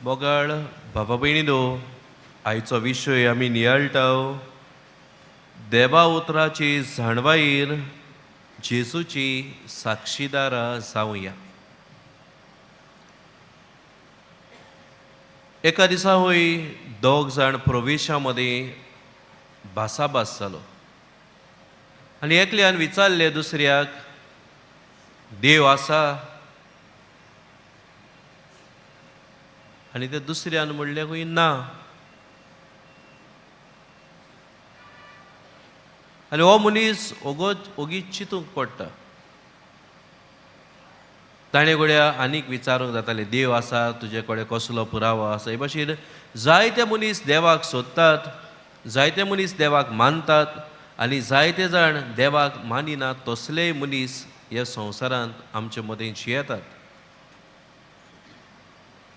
मोगाळ बाबा भयणीनो, आयचो विशय आमी नियाळटाव देवा उतराची जाणवायेर जेजूची साक्षीदारां जावया. एका दिसा होय दोग जाण प्रवेशामध्ये भासाभास जालो आनी एकल्यान विचारले दुसऱ्याक, देव आसा? आनी ते दुसऱ्यान म्हणले खंय ना. आनी हो मनीस ओगीच चिंतूंक पडटा. ताणें घोड्या आनीक विचारूंक जातालें, देव आसा? तुजे कडेन कसलो पुरावो आसा? हे भाशेन जायते मनीस देवाक सोदतात, जायते मनीस देवाक मानतात आनी जायते जाण देवाक मानिनात तसलेय मनीस ह्या संवसारांत आमचे मदें जियेतात.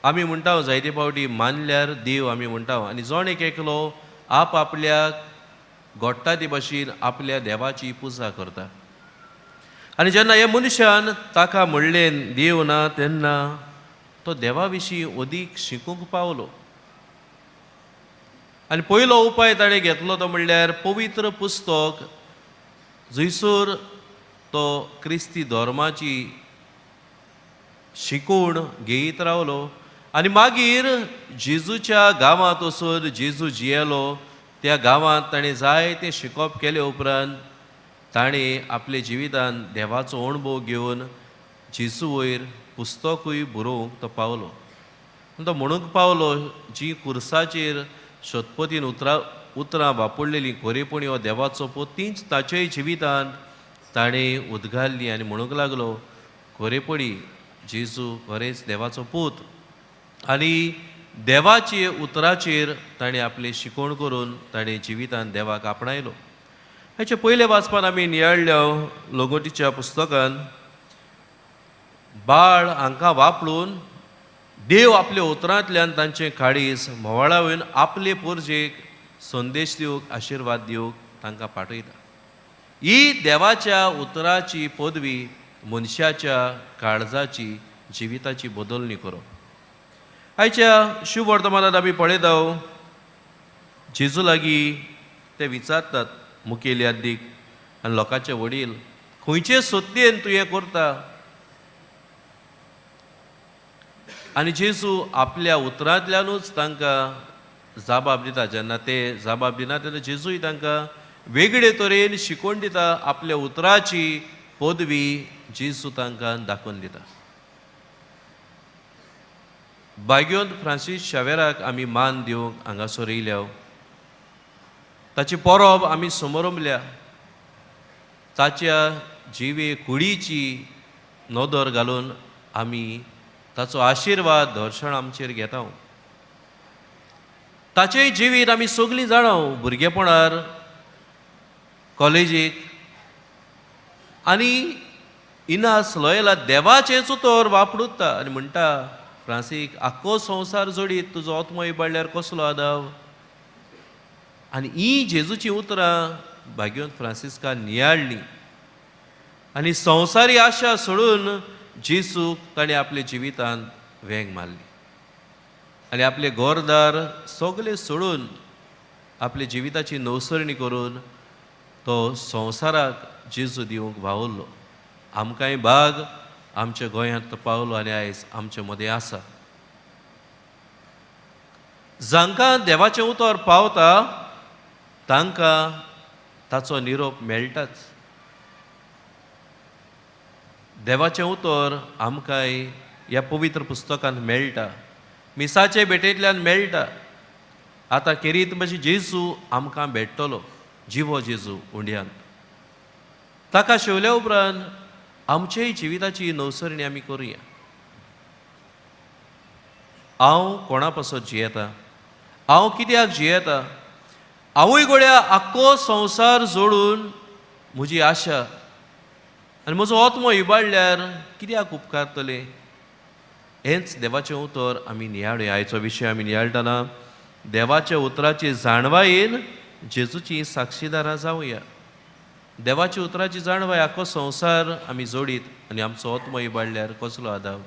आमी म्हणटा जायते फावटी मानल्यार देव आमी म्हणटा, आनी जोण एक एकलो आप आपल्याक घोडटा ते भाशेन आपल्या देवाची पुजा करता. आनी जेन्ना हे मनशान ताका म्हणलें देव ना, तेन्ना तो देवा विशीं अदीक शिकूंक पावलो. आनी पयलो उपाय ताणें घेतलो तो म्हणल्यार पवित्र पुस्तक, जंयसर तो क्रिस्ती धर्माची शिकवण घेयत रावलो. आनी मागीर जेजूच्या गांवांत वचून जेजू जियेलो त्या गांवांत ताणें जायतें शिकोवप केले उपरांत ताणें आपल्या जिवितांत देवाचो अणभव घेवन जेजू वयर पुस्तकूय बरोवंक तो पावलो. तो म्हणूंक पावलो, जी कुर्साचेर शतपतीन उतरां वापरलेलीं खरेपणी हो देवाचो पूत, तींच ताच्याय जिवितांत ताणें उदगारली आनी म्हणूंक लागलो, खरेपणी जेजू खरेंच देवाचो पूत. आनी देवाचे उतराचेर ताणें आपली शिकवण करून ताणें जिवितांत देवाक आपणायलो. हेचे पयले वाचपान आमी नियाळ्ळ्या लोगोटीच्या पुस्तकान बाळ हांकां वापरून देव आपल्या उतरांतल्यान तांचें काळीज म्होवाळा वयन आपले पोरजेक संदेश दिवंक, आशिर्वाद दिवंक तांकां पाठयता. ही देवाच्या उतराची पदवी मनशाच्या काळजाची, जिविताची बदलणी करप. आयच्या शुभ वर्तमानांत आमी पळयता जेजू लागीं ते विचारतात मुखेल यादीक आनी लोकांचे वडील, खंयचे सत्तेन तूं हें करता? आनी जेजू आपल्या उतरांतल्यानूच तांकां जाबाब दिता. जेन्ना ते जाबाब दिना तेन्ना जेजूय तांकां वेगळे तरेन शिकवण दिता. आपल्या उतराची पदवी जेजू तांकां दाखोवन दिता. भाग्योंत फ्रांसीस शावेराक आमी मान दिवंक हांगासर येयल्या. ताची परब आमी समारंभल्या. ताच्या जिवे कुडीची नदर घालून आमी ताचो आशिर्वाद दर्शण आमचेर घेता. ताचेय जिवीत आमी सगळीं जाणा, भुरगेपणार, कॉलेजीक आनी इनास लोयला देवाचेंच उतर वापरूता आनी म्हणटा, फ्रांसीक, आख्खो संवसार जोडीत तुजो आत्मो इबाडल्यार कसलो आदाव? आनी ही जेजूची उतरां भाग्योंत फ्रांसिस्कान नियाळ्ळी आनी संवसारी आशा सोडून जेजूक ताणें आपल्या जिवितांत वेंग मारली आनी आपले घरदार सगळे सोडून आपल्या जिविताची नवसरणी करून तो संवसाराक जेजू दिवंक वावुरलो. आमकांय भाग आमच्या गोंयांत पावलो आनी आयज आमचे मदें आसा. जांकां देवाचें उतर पावता तांकां ताचो निरोप मेळटाच. देवाचें उतर आमकांय ह्या पवित्र पुस्तकांत मेळटा, मिसाचे भेटेंतल्यान मेळटा. आतां खेरीत मातशी जेजू आमकां भेटतलो, जिवो जेजू उंड्यान. ताका शेवल्या उपरांत आमचेय जिविताची नवसरणी आमी करुया. हांव कोणा पासत जियेता? हांव कित्याक जियेता? हांवूय गोड्या आख्खो संवसार जोडून म्हजी आशा आनी म्हजो आत्मो इबाडल्यार कित्याक उपकारतले? हेंच देवाचें उतर आमी नियाळुया. आयचो विशय आमी नियाळटना देवाच्या उतराची जाणवायेन जेजूची साक्षीदारां जावया. देवाच्या उतराची जाणवाय आख्खो संवसार आमी जोडीत आनी आमचो आत्मो इबाडल्यार कसलो आदाव?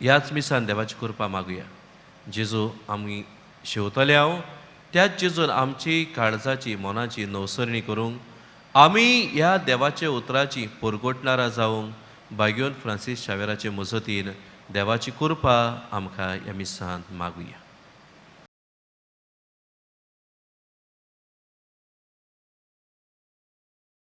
ह्याच मिसान देवाची कृपा मागुया. जेजू आमी शेवतले हांव त्याच जेजून आमची काळजाची मोनाची नवसरणी करूंक आमी ह्या देवाच्या उतराची परगोटणारा जावंक बागयोन फ्रांसीस शावेराचे मजतीन देवाची कृपा आमकां ह्या मिसांत मागुया.